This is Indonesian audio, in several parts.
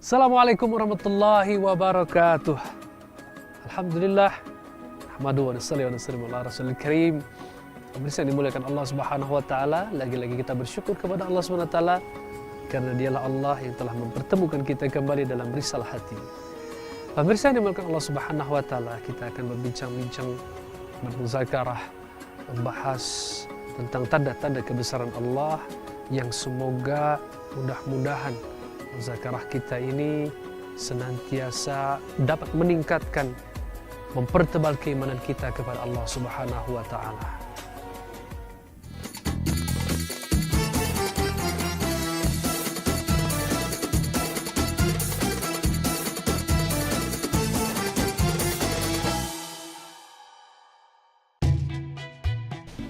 Assalamualaikum warahmatullahi wabarakatuh. Alhamdulillah. Ahmadu wa nusalli wa nusallimu ala rasulil karim. Pemirsa yang dimuliakan Allah Subhanahu wa taala, lagi-lagi kita bersyukur kepada Allah Subhanahu wa taala karena dialah Allah yang telah mempertemukan kita kembali dalam risalah hati. Pemirsa yang dimuliakan Allah Subhanahu wa taala, kita akan berbincang-bincang, bermuzakarah, membahas tentang tanda-tanda kebesaran Allah yang semoga mudah-mudahan muzakarah kita ini senantiasa dapat meningkatkan, mempertebal keimanan kita kepada Allah Subhanahu wa taala.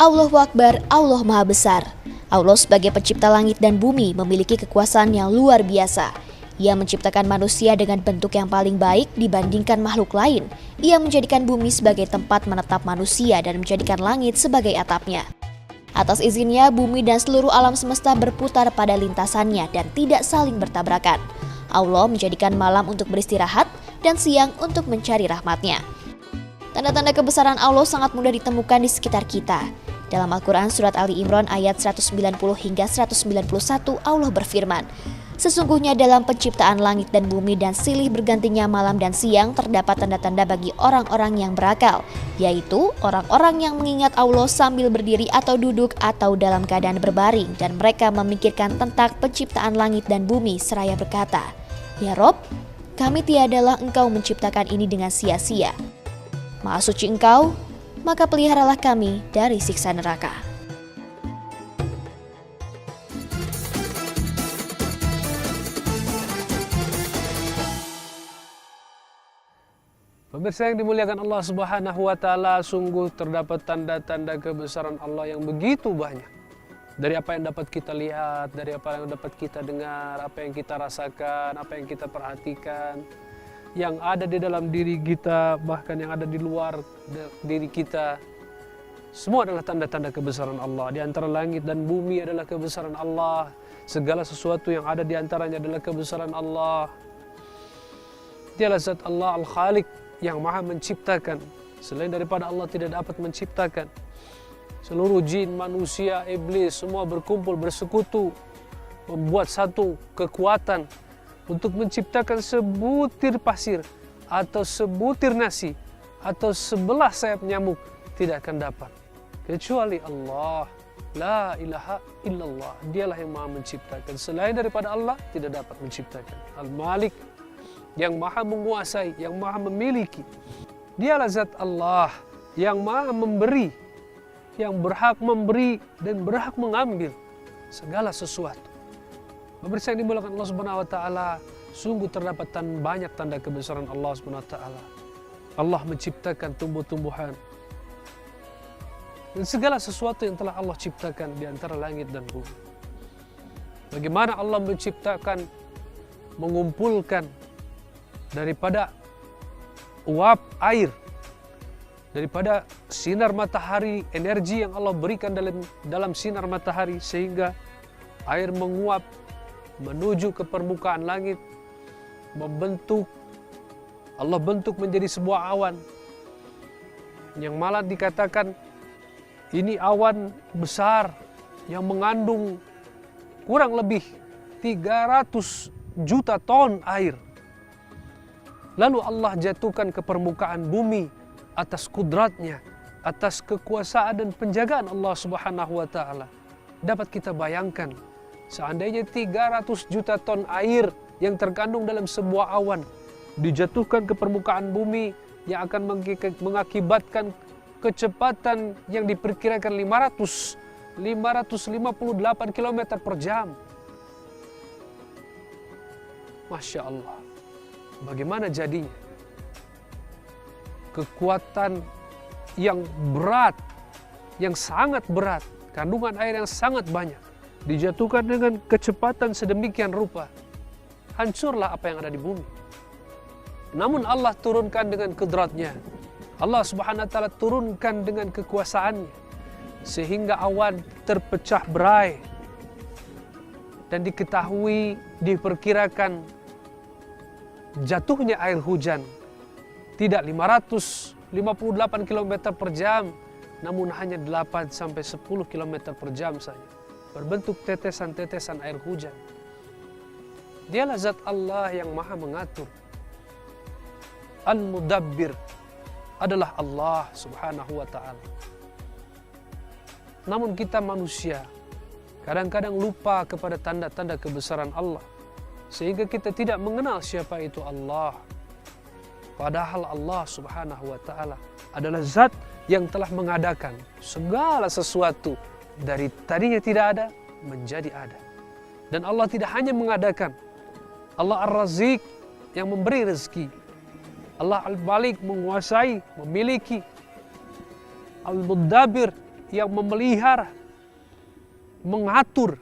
Allahu Akbar, Allah Maha Besar. Allah sebagai pencipta langit dan bumi memiliki kekuasaan yang luar biasa. Ia menciptakan manusia dengan bentuk yang paling baik dibandingkan makhluk lain. Ia menjadikan bumi sebagai tempat menetap manusia dan menjadikan langit sebagai atapnya. Atas izinnya, bumi dan seluruh alam semesta berputar pada lintasannya dan tidak saling bertabrakan. Allah menjadikan malam untuk beristirahat dan siang untuk mencari rahmatnya. Tanda-tanda kebesaran Allah sangat mudah ditemukan di sekitar kita. Dalam Al-Quran Surat Ali Imran ayat 190 hingga 191 Allah berfirman, "Sesungguhnya dalam penciptaan langit dan bumi dan silih bergantinya malam dan siang terdapat tanda-tanda bagi orang-orang yang berakal, yaitu orang-orang yang mengingat Allah sambil berdiri atau duduk atau dalam keadaan berbaring dan mereka memikirkan tentang penciptaan langit dan bumi seraya berkata, 'Ya Rob, kami tiadalah Engkau menciptakan ini dengan sia-sia. Maha suci Engkau, maka peliharalah kami dari siksa neraka.'" Pemirsa yang dimuliakan Allah Subhanahu wa taala, sungguh terdapat tanda-tanda kebesaran Allah yang begitu banyak. Dari apa yang dapat kita lihat, dari apa yang dapat kita dengar, apa yang kita rasakan, apa yang kita perhatikan, yang ada di dalam diri kita, bahkan yang ada di luar diri kita. Semua adalah tanda-tanda kebesaran Allah. Di antara langit dan bumi adalah kebesaran Allah. Segala sesuatu yang ada di antaranya adalah kebesaran Allah. Dialah zat Allah Al-Khaliq yang maha menciptakan. Selain daripada Allah tidak dapat menciptakan. Seluruh jin, manusia, iblis, semua berkumpul, bersekutu, membuat satu kekuatan untuk menciptakan sebutir pasir atau sebutir nasi atau sebelah sayap nyamuk tidak akan dapat kecuali Allah. La ilaha illallah. Dialah yang maha menciptakan. Selain daripada Allah tidak dapat menciptakan. Al-Malik yang maha menguasai, yang maha memiliki. Dialah zat Allah yang maha memberi, yang berhak memberi dan berhak mengambil segala sesuatu. Pemirsa yang dimuliakan Allah Subhanahu wa taala, sungguh terdapat banyak tanda kebesaran Allah Subhanahu wa taala. Allah menciptakan tumbuh-tumbuhan dan segala sesuatu yang telah Allah ciptakan di antara langit dan bumi. Bagaimana Allah menciptakan, mengumpulkan daripada uap air, daripada sinar matahari, energi yang Allah berikan dalam sinar matahari sehingga air menguap menuju ke permukaan langit, Allah bentuk menjadi sebuah awan yang malah dikatakan ini awan besar yang mengandung kurang lebih 300 juta ton air. Lalu Allah jatuhkan ke permukaan bumi atas kudratnya, atas kekuasaan dan penjagaan Allah Subhanahu wa taala. Dapat kita bayangkan, seandainya 300 juta ton air yang terkandung dalam sebuah awan dijatuhkan ke permukaan bumi yang akan mengakibatkan kecepatan yang diperkirakan 558 km per jam. Masya Allah. Bagaimana jadinya? Kekuatan yang berat, yang sangat berat, kandungan air yang sangat banyak, dijatuhkan dengan kecepatan sedemikian rupa. Hancurlah apa yang ada di bumi. Namun Allah turunkan dengan kudratnya. Allah Subhanahu wa taala turunkan dengan kekuasaannya sehingga awan terpecah berai dan diketahui, diperkirakan jatuhnya air hujan tidak 558 km per jam, namun hanya 8 sampai 10 km per jam saja, berbentuk tetesan-tetesan air hujan. Dialah zat Allah yang maha mengatur. Al-Mudabbir adalah Allah subhanahu wa ta'ala. Namun kita manusia kadang-kadang lupa kepada tanda-tanda kebesaran Allah, sehingga kita tidak mengenal siapa itu Allah. Padahal Allah subhanahu wa ta'ala adalah zat yang telah mengadakan segala sesuatu dari tadinya tidak ada menjadi ada. Dan Allah tidak hanya mengadakan, Allah Ar-Razik yang memberi rezeki, Allah Al-Malik menguasai, memiliki, Al-Mudabbir yang memelihara, mengatur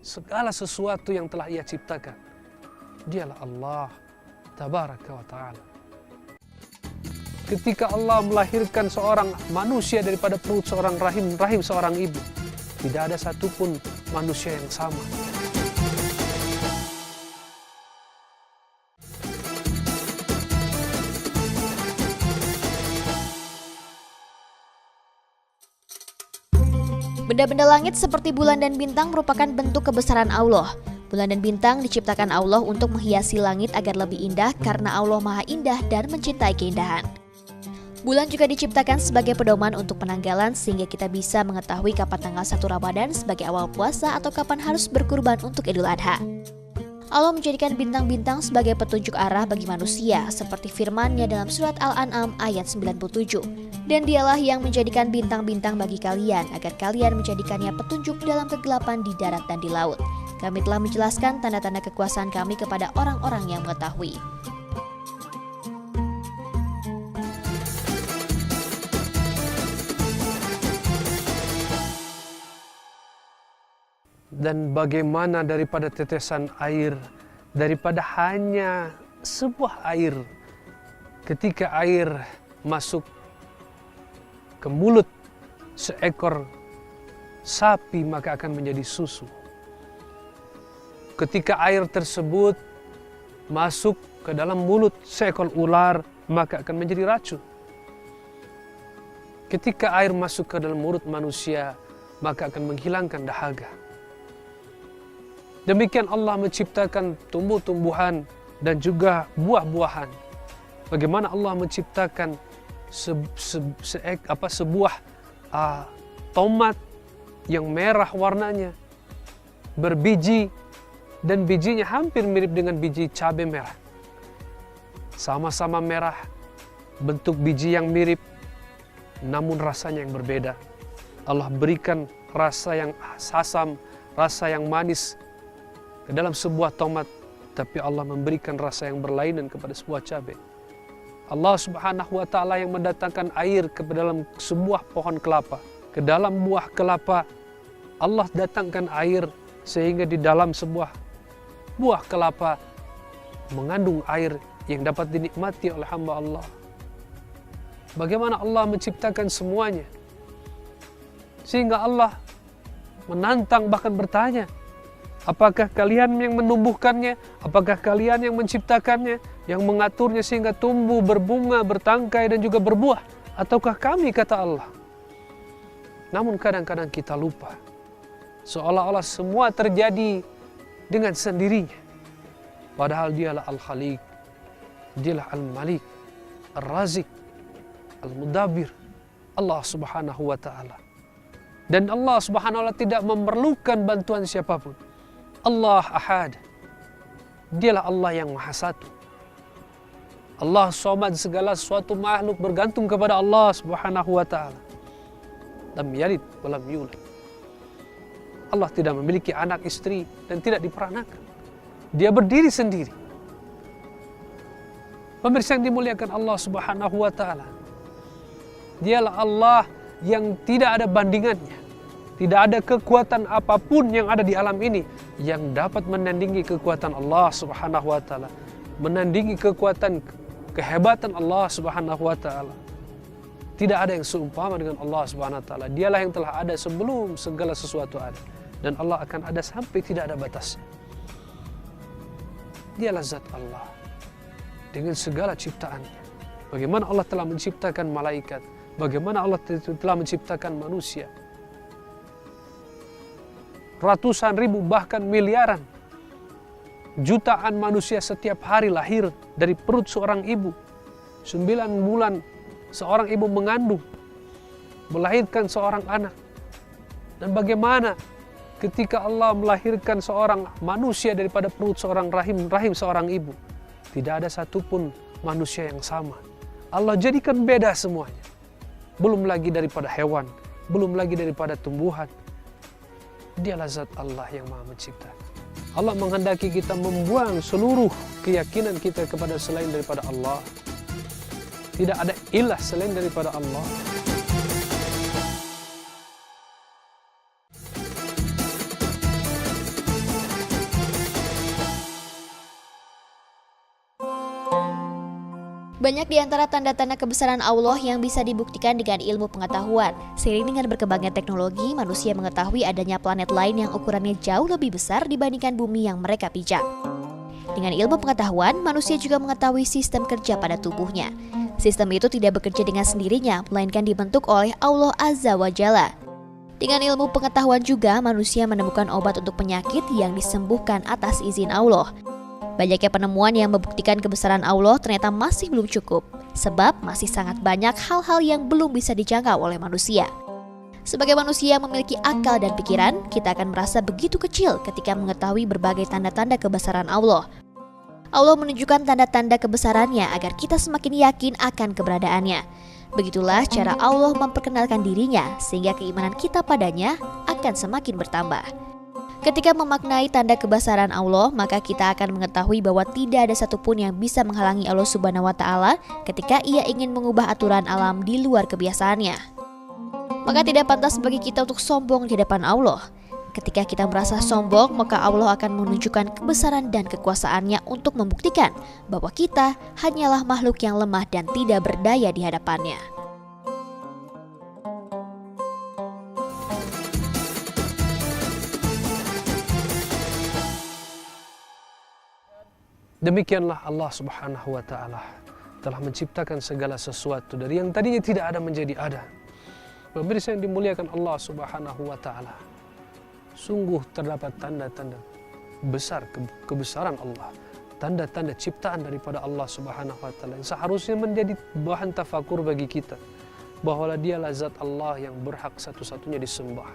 segala sesuatu yang telah Ia ciptakan. Dialah Allah Tabaraka wa Ta'ala. Ketika Allah melahirkan seorang manusia daripada perut seorang rahim seorang ibu, tidak ada satupun manusia yang sama. Benda-benda langit seperti bulan dan bintang merupakan bentuk kebesaran Allah. Bulan dan bintang diciptakan Allah untuk menghiasi langit agar lebih indah karena Allah Maha Indah dan mencintai keindahan. Bulan juga diciptakan sebagai pedoman untuk penanggalan sehingga kita bisa mengetahui kapan tanggal 1 Ramadan sebagai awal puasa atau kapan harus berkurban untuk Idul Adha. Allah menjadikan bintang-bintang sebagai petunjuk arah bagi manusia, seperti firman-Nya dalam surat Al-An'am ayat 97. Dan Dialah yang menjadikan bintang-bintang bagi kalian, agar kalian menjadikannya petunjuk dalam kegelapan di darat dan di laut. Kami telah menjelaskan tanda-tanda kekuasaan Kami kepada orang-orang yang mengetahui. Dan bagaimana daripada tetesan air, daripada hanya sebuah air, ketika air masuk ke mulut seekor sapi maka akan menjadi susu. Ketika air tersebut masuk ke dalam mulut seekor ular maka akan menjadi racun. Ketika air masuk ke dalam mulut manusia maka akan menghilangkan dahaga. Demikian Allah menciptakan tumbuh-tumbuhan dan juga buah-buahan. Bagaimana Allah menciptakan sebuah tomat yang merah warnanya, berbiji, dan bijinya hampir mirip dengan biji cabai merah. Sama-sama merah, bentuk biji yang mirip, namun rasanya yang berbeda. Allah berikan rasa yang asam, rasa yang manis ke dalam sebuah tomat, tapi Allah memberikan rasa yang berlainan kepada sebuah cabai. Allah subhanahu wa ta'ala yang mendatangkan air ke dalam sebuah pohon kelapa, ke dalam buah kelapa, Allah datangkan air sehingga di dalam sebuah buah kelapa mengandung air yang dapat dinikmati oleh hamba Allah. Bagaimana Allah menciptakan semuanya, sehingga Allah menantang bahkan bertanya, apakah kalian yang menumbuhkannya? Apakah kalian yang menciptakannya? Yang mengaturnya sehingga tumbuh, berbunga, bertangkai dan juga berbuah? Ataukah kami, kata Allah? Namun kadang-kadang kita lupa. Seolah-olah semua terjadi dengan sendirinya. Padahal Dialah Al-Khaliq, Dialah Al-Malik, Ar-Razik, Al-Mudabbir, Allah subhanahu wa ta'ala. Dan Allah subhanahu wa ta'ala tidak memerlukan bantuan siapapun. Allah Ahad, Dialah Allah yang Maha Satu. Allah Somad, segala sesuatu makhluk bergantung kepada Allah subhanahu wa ta'ala. Lam yalid wa lam yulad. Allah tidak memiliki anak istri dan tidak diperanakan. Dia berdiri sendiri. Pemirsa yang dimuliakan Allah subhanahu wa ta'ala, Dialah Allah yang tidak ada bandingannya. Tidak ada kekuatan apapun yang ada di alam ini yang dapat menandingi kekuatan Allah subhanahu wa ta'ala, menandingi kekuatan, kehebatan Allah subhanahu wa ta'ala. Tidak ada yang seumpama dengan Allah subhanahu wa ta'ala. Dialah yang telah ada sebelum segala sesuatu ada. Dan Allah akan ada sampai tidak ada batasnya. Dialah zat Allah. dengan segala ciptaannya. Bagaimana Allah telah menciptakan malaikat, bagaimana Allah telah menciptakan manusia. Ratusan ribu bahkan miliaran, jutaan manusia setiap hari lahir dari perut seorang ibu. 9 bulan seorang ibu mengandung, melahirkan seorang anak. Dan bagaimana ketika Allah melahirkan seorang manusia daripada perut seorang rahim seorang ibu, tidak ada satupun manusia yang sama. Allah jadikan beda semuanya. Belum lagi daripada hewan, belum lagi daripada tumbuhan. Dialah zat Allah yang Maha Mencipta. Allah menghendaki kita membuang seluruh keyakinan kita kepada selain daripada Allah. Tidak ada ilah selain daripada Allah. Banyak di antara tanda-tanda kebesaran Allah yang bisa dibuktikan dengan ilmu pengetahuan. Seiring dengan berkembangnya teknologi, manusia mengetahui adanya planet lain yang ukurannya jauh lebih besar dibandingkan bumi yang mereka pijak. Dengan ilmu pengetahuan, manusia juga mengetahui sistem kerja pada tubuhnya. Sistem itu tidak bekerja dengan sendirinya, melainkan dibentuk oleh Allah Azza wa Jalla. Dengan ilmu pengetahuan juga, manusia menemukan obat untuk penyakit yang disembuhkan atas izin Allah. Banyaknya penemuan yang membuktikan kebesaran Allah ternyata masih belum cukup, sebab masih sangat banyak hal-hal yang belum bisa dijangkau oleh manusia. Sebagai manusia yang memiliki akal dan pikiran, kita akan merasa begitu kecil ketika mengetahui berbagai tanda-tanda kebesaran Allah. Allah menunjukkan tanda-tanda kebesarannya agar kita semakin yakin akan keberadaannya. Begitulah cara Allah memperkenalkan dirinya, sehingga keimanan kita padanya akan semakin bertambah. Ketika memaknai tanda kebesaran Allah, maka kita akan mengetahui bahwa tidak ada satupun yang bisa menghalangi Allah Subhanahu wa Ta'ala ketika Ia ingin mengubah aturan alam di luar kebiasaannya. Maka tidak pantas bagi kita untuk sombong di hadapan Allah. Ketika kita merasa sombong, maka Allah akan menunjukkan kebesaran dan kekuasaannya untuk membuktikan bahwa kita hanyalah makhluk yang lemah dan tidak berdaya di hadapannya. Demikianlah Allah Subhanahu wa Ta'ala telah menciptakan segala sesuatu dari yang tadinya tidak ada menjadi ada. Pemirsa yang dimuliakan Allah Subhanahu wa Ta'ala, sungguh terdapat tanda-tanda besar kebesaran Allah, tanda-tanda ciptaan daripada Allah Subhanahu wa Ta'ala yang seharusnya menjadi bahan tafakur bagi kita, bahwa Dialah zat Allah yang berhak satu-satunya disembah.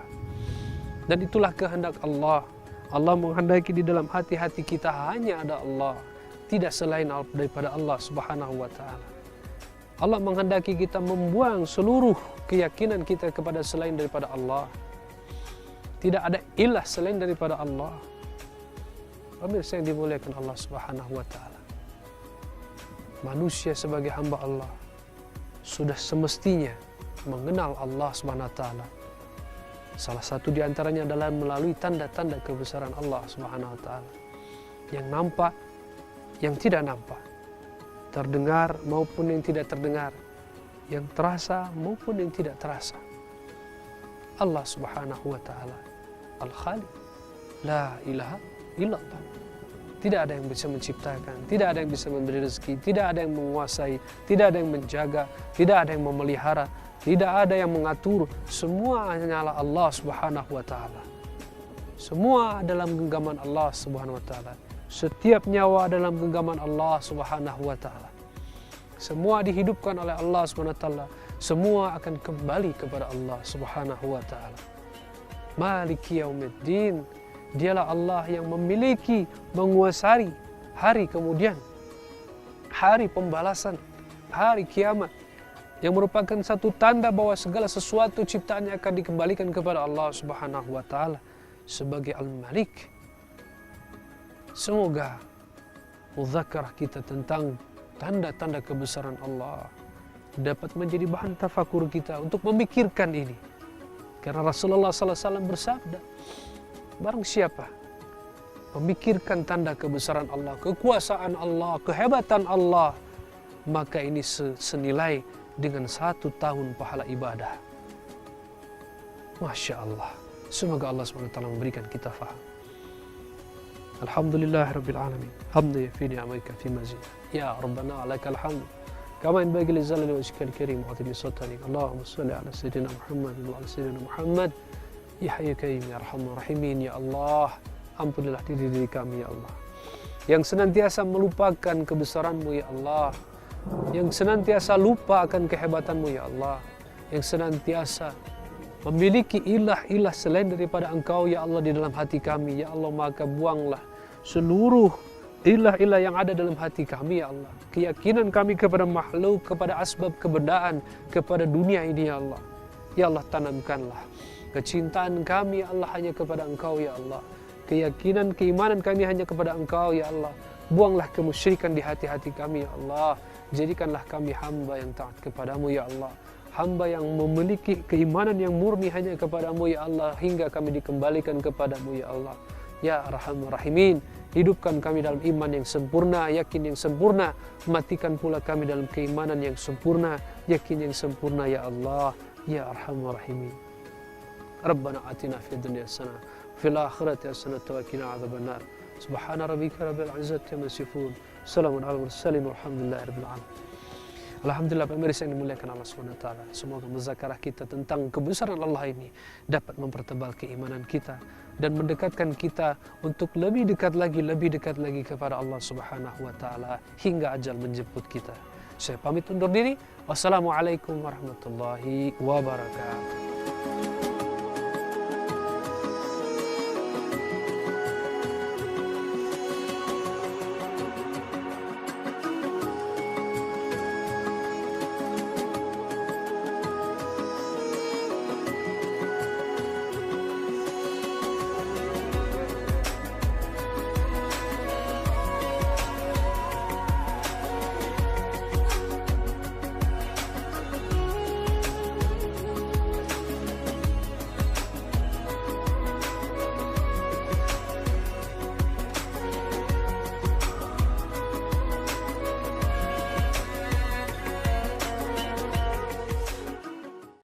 Dan itulah kehendak Allah. Allah menghendaki di dalam hati-hati kita hanya ada Allah, tidak selain daripada Allah Subhanahu wa Ta'ala. Allah menghendaki kita membuang seluruh keyakinan kita kepada selain daripada Allah. Tidak ada ilah selain daripada Allah. Pemirsa yang dimuliakan Allah Subhanahu wa Ta'ala, manusia sebagai hamba Allah sudah semestinya mengenal Allah Subhanahu wa Ta'ala. Salah satu di antaranya adalah melalui tanda-tanda kebesaran Allah Subhanahu wa Ta'ala, yang nampak, yang tidak nampak, terdengar maupun yang tidak terdengar, yang terasa maupun yang tidak terasa. Allah Subhanahu wa Ta'ala Al-Khaliq, la ilaha illallah. Tidak ada yang bisa menciptakan, tidak ada yang bisa memberi rezeki, tidak ada yang menguasai, tidak ada yang menjaga, tidak ada yang memelihara, tidak ada yang mengatur. Semua hanyalah Allah Subhanahu wa Ta'ala. Semua dalam genggaman Allah Subhanahu wa Ta'ala. Setiap nyawa dalam genggaman Allah Subhanahu wa Ta'ala. Semua dihidupkan oleh Allah Subhanahu wa Ta'ala. Semua akan kembali kepada Allah Subhanahu wa Ta'ala. Maliki yaumiddin. Dialah Allah yang memiliki, menguasai hari kemudian, hari pembalasan, hari kiamat, yang merupakan satu tanda bahwa segala sesuatu ciptaannya akan dikembalikan kepada Allah Subhanahu wa Ta'ala sebagai Al-Malik. Semoga mudzakarah kita tentang tanda-tanda kebesaran Allah dapat menjadi bahan tafakur kita untuk memikirkan ini. Karena Rasulullah SAW bersabda, barang siapa memikirkan tanda kebesaran Allah, kekuasaan Allah, kehebatan Allah, maka ini senilai dengan 1 tahun pahala ibadah. Masya Allah. Semoga Allah SWT memberikan kita faham. Alhamdulillah Rabbil Alamin. Hamdan yafi ni'amaika fi mazid. Ya Rabbana lakal hamd. Kama yanbaghi li jalali wajhikal karim wa 'azimi sultanik. Allahumma shalli ala sayyidina Muhammad wa ala sayyidina Muhammad. Ya Hayyu Qayyum ya Arhamar Rahimin. Ya Allah, ampunilah diri kami ya Allah, yang senantiasa melupakan kebesaran-Mu ya Allah, yang senantiasa lupa akan kehebatan-Mu ya Allah, yang senantiasa memiliki ilah-ilah selain daripada Engkau ya Allah di dalam hati kami ya Allah. Maka buanglah seluruh ilah-ilah yang ada dalam hati kami ya Allah, keyakinan kami kepada makhluk, kepada asbab kebendaan, kepada dunia ini ya Allah. Ya Allah, tanamkanlah kecintaan kami ya Allah hanya kepada Engkau ya Allah, keyakinan, keimanan kami hanya kepada Engkau ya Allah. Buanglah kemusyrikan di hati-hati kami ya Allah. Jadikanlah kami hamba yang taat kepadamu ya Allah, hamba yang memiliki keimanan yang murni hanya kepadamu ya Allah, hingga kami dikembalikan kepadamu ya Allah. Ya Arhamar Rahimin, hidupkan kami dalam iman yang sempurna, yakin yang sempurna, matikan pula kami dalam keimanan yang sempurna, yakin yang sempurna ya Allah. Ya Arhamar Rahimin. Rabbana atina fid dunya hasanah fil akhirati hasanah wa qina adzabannar. Subhana rabbika rabbil izzati amma yasifun. Salamun alal mursalin walhamdulillahi rabbil alamin. Alhamdulillah, pemirsa yang dimuliakan Allah SWT, semoga muzakarah kita tentang kebesaran Allah ini dapat mempertebal keimanan kita dan mendekatkan kita untuk lebih dekat lagi kepada Allah Subhanahu wa taala hingga ajal menjemput kita. Saya pamit undur diri. Wassalamualaikum warahmatullahi wabarakatuh.